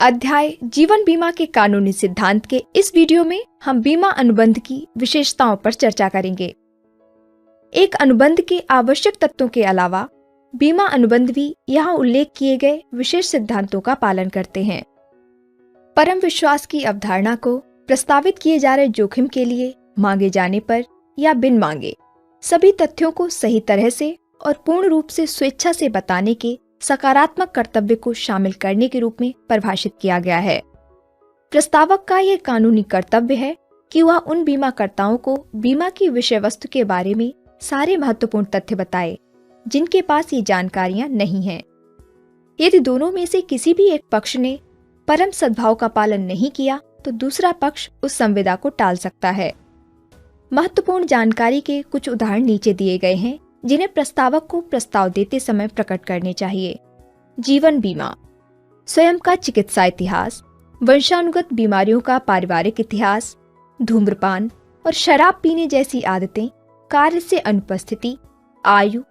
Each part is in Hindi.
अध्याय जीवन बीमा के कानूनी सिद्धांत के इस वीडियो में हम बीमा अनुबंध की विशेषताओं पर चर्चा करेंगे। एक अनुबंध के आवश्यक तत्वों के अलावा बीमा अनुबंध भी यहाँ उल्लेख किए गए विशेष सिद्धांतों का पालन करते हैं। परम विश्वास की अवधारणा को प्रस्तावित किए जा रहे जोखिम के लिए मांगे जाने पर या बिन मांगे सभी तथ्यों को सही तरह से और पूर्ण रूप से स्वेच्छा से बताने के सकारात्मक कर्तव्य को शामिल करने के रूप में परिभाषित किया गया है। प्रस्तावक का यह कानूनी कर्तव्य है कि वह उन बीमाकर्ताओं को बीमा की विषय वस्तु के बारे में सारे महत्वपूर्ण तथ्य बताए जिनके पास ये जानकारियां नहीं हैं। यदि दोनों में से किसी भी एक पक्ष ने परम सद्भाव का पालन नहीं किया तो दूसरा पक्ष उस संविदा को टाल सकता है। महत्वपूर्ण जानकारी के कुछ उदाहरण नीचे दिए गए हैं जिन्हें प्रस्तावक को प्रस्ताव देते समय प्रकट करने चाहिए। जीवन बीमा, स्वयं का चिकित्सा इतिहास, वंशानुगत बीमारियों का पारिवारिक इतिहास, धूम्रपान और शराब पीने जैसी आदतें, कार्य से अनुपस्थिति, आयु,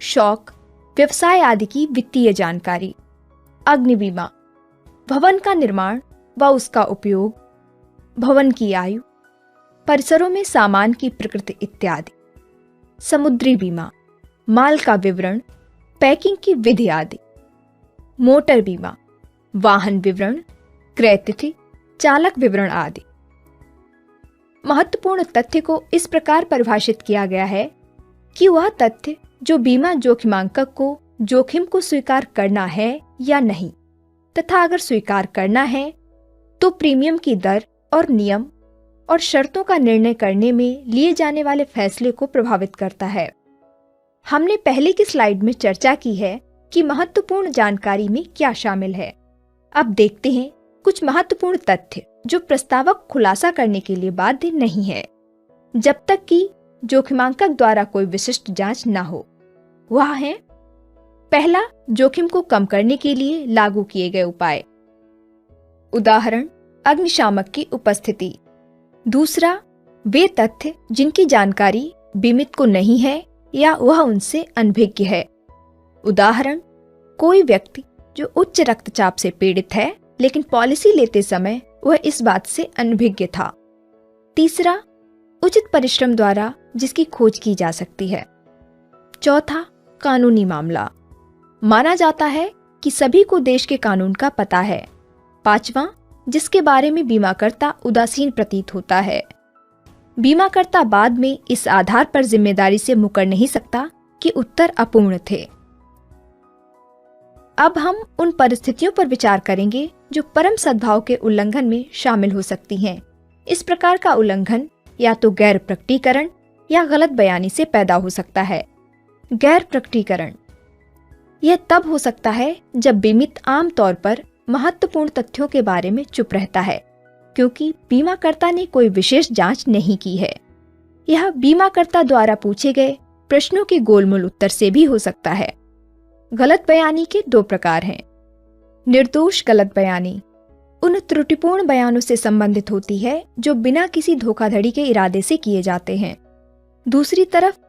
शौक, व्यवसाय आदि की वित्तीय जानकारी। अग्नि बीमा, भवन का निर्माण व उसका उपयोग, भवन की आयु, परिसरों में सामान की प्रकृति इत्यादि। समुद्री बीमा, माल का विवरण, पैकिंग की विधि आदि। मोटर बीमा, वाहन विवरण, क्रय तिथि, चालक विवरण आदि। महत्वपूर्ण तथ्य को इस प्रकार परिभाषित किया गया है कि वह तथ्य जो बीमा जोखिमांकक को जोखिम को स्वीकार करना है या नहीं, तथा अगर स्वीकार करना है तो प्रीमियम की दर और नियम और शर्तों का निर्णय करने में लिए जाने वाले फैसले को प्रभावित करता है। हमने पहले की स्लाइड में चर्चा की है कि महत्वपूर्ण जानकारी में क्या शामिल है। अब देखते हैं कुछ महत्वपूर्ण तथ्य जो प्रस्तावक खुलासा करने के लिए बाध्य नहीं है जब तक कि जोखिमांकक द्वारा कोई विशिष्ट जांच न हो। वह है: पहला, जोखिम को कम करने के लिए लागू किए गए उपाय। उदाहरण, अग्निशामक की उपस्थिति। दूसरा, वे तथ्य जिनकी जानकारी बीमित को नहीं है या वह उनसे अनभिज्ञ है। उदाहरण, कोई व्यक्ति जो उच्च रक्तचाप से पीड़ित है लेकिन पॉलिसी लेते समय वह इस बात से अनभिज्ञ था। तीसरा, उचित परिश्रम द्वारा जिसकी खोज की जा सकती है। चौथा, कानूनी मामला। माना जाता है कि सभी को देश के कानून का पता है। पांचवा, जिसके बारे में बीमाकर्ता उदासीन प्रतीत होता है। बीमाकर्ता बाद में इस आधार पर जिम्मेदारी से मुकर नहीं सकता कि उत्तर अपूर्ण थे। अब हम उन परिस्थितियों पर विचार करेंगे जो परम सद्भाव के उल्लंघन में शामिल हो सकती हैं। इस प्रकार का उल्लंघन या तो गैर प्रकटीकरण या गलत बयानी से पैदा हो सकता है। गैर प्रकटीकरण, यह तब हो सकता है जब बीमित आम तौर पर महत्वपूर्ण तथ्यों के बारे में चुप रहता है क्योंकि बीमाकर्ता ने कोई विशेष जांच नहीं की है। यह बीमाकर्ता द्वारा पूछे गए प्रश्नों के गोलमोल उत्तर से भी हो सकता है। गलत बयानी के दो प्रकार हैं। निर्दोष गलत बयानी उन त्रुटिपूर्ण बयानों से संबंधित होती है जो बिना किसी धोखाधड़ी के इरादे से किए जाते हैं। दूसरी तरफ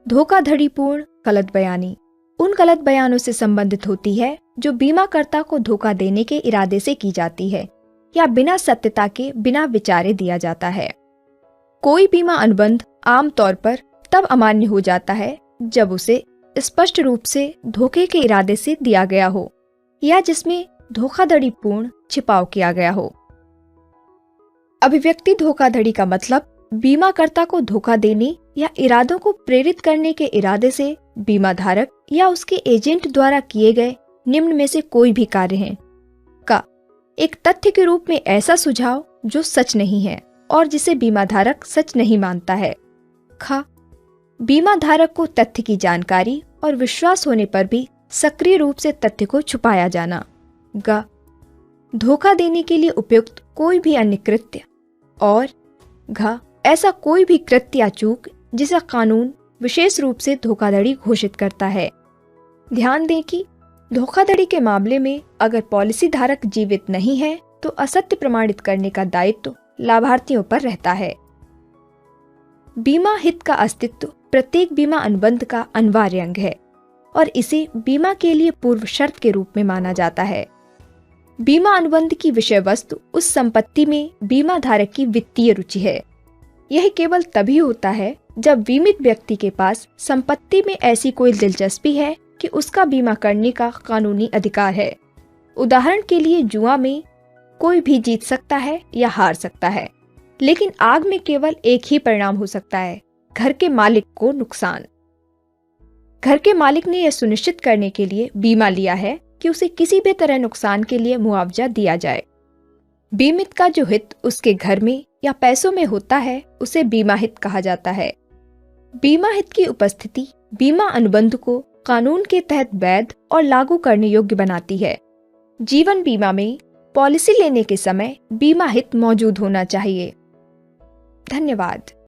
धोखाधड़ीपूर्ण गलत बयानी उन गलत बयानों से संबंधित होती है जो बीमाकर्ता को धोखा देने के इरादे से की जाती है या बिना सत्यता के बिना विचारे दिया जाता है। कोई बीमा अनुबंध आम तौर पर तब अमान्य हो जाता है जब उसे स्पष्ट रूप से धोखे के इरादे से दिया गया हो या जिसमें धोखाधड़ीपूर्ण छिपाव किया गया हो। अभिव्यक्ति धोखाधड़ी का मतलब बीमाकर्ता को धोखा देने या इरादों को प्रेरित करने के इरादे से बीमाधारक या उसके एजेंट द्वारा किए गए निम्न में से कोई भी कार्य है का एक तथ्य के रूप में ऐसा सुझाव जो सच नहीं है और जिसे बीमाधारक सच नहीं मानता है। ख, बीमाधारक को तथ्य की जानकारी और विश्वास होने पर भी सक्रिय रूप से तथ्य को छुपाया जाना। ग, धोखा देने के लिए उपयुक्त कोई भी अन्य कृत्य। और घ, ऐसा कोई भी कृत्य या चूक जिसे कानून विशेष रूप से धोखाधड़ी घोषित करता है। ध्यान दें कि धोखाधड़ी के मामले में अगर पॉलिसी धारक जीवित नहीं है तो असत्य प्रमाणित करने का दायित्व लाभार्थियों पर रहता है। बीमा हित का अस्तित्व प्रत्येक बीमा अनुबंध का अनिवार्य अंग है और इसे बीमा के लिए पूर्व शर्त के रूप में माना जाता है। बीमा अनुबंध की विषय वस्तु उस संपत्ति में बीमा धारक की वित्तीय रुचि है। यह केवल तभी होता है जब बीमित व्यक्ति के पास संपत्ति में ऐसी कोई दिलचस्पी है कि उसका बीमा करने का कानूनी अधिकार है। उदाहरण के लिए जुआ में कोई भी जीत सकता है या हार सकता है, लेकिन आग में केवल एक ही परिणाम हो सकता है, घर के मालिक को नुकसान। घर के मालिक ने यह सुनिश्चित करने के लिए बीमा लिया है कि उसे किसी भी तरह नुकसान के लिए मुआवजा दिया जाए। बीमित का जो हित उसके घर में या पैसों में होता है उसे बीमा हित कहा जाता है। बीमा हित की उपस्थिति बीमा अनुबंध को कानून के तहत वैध और लागू करने योग्य बनाती है। जीवन बीमा में पॉलिसी लेने के समय बीमा हित मौजूद होना चाहिए। धन्यवाद।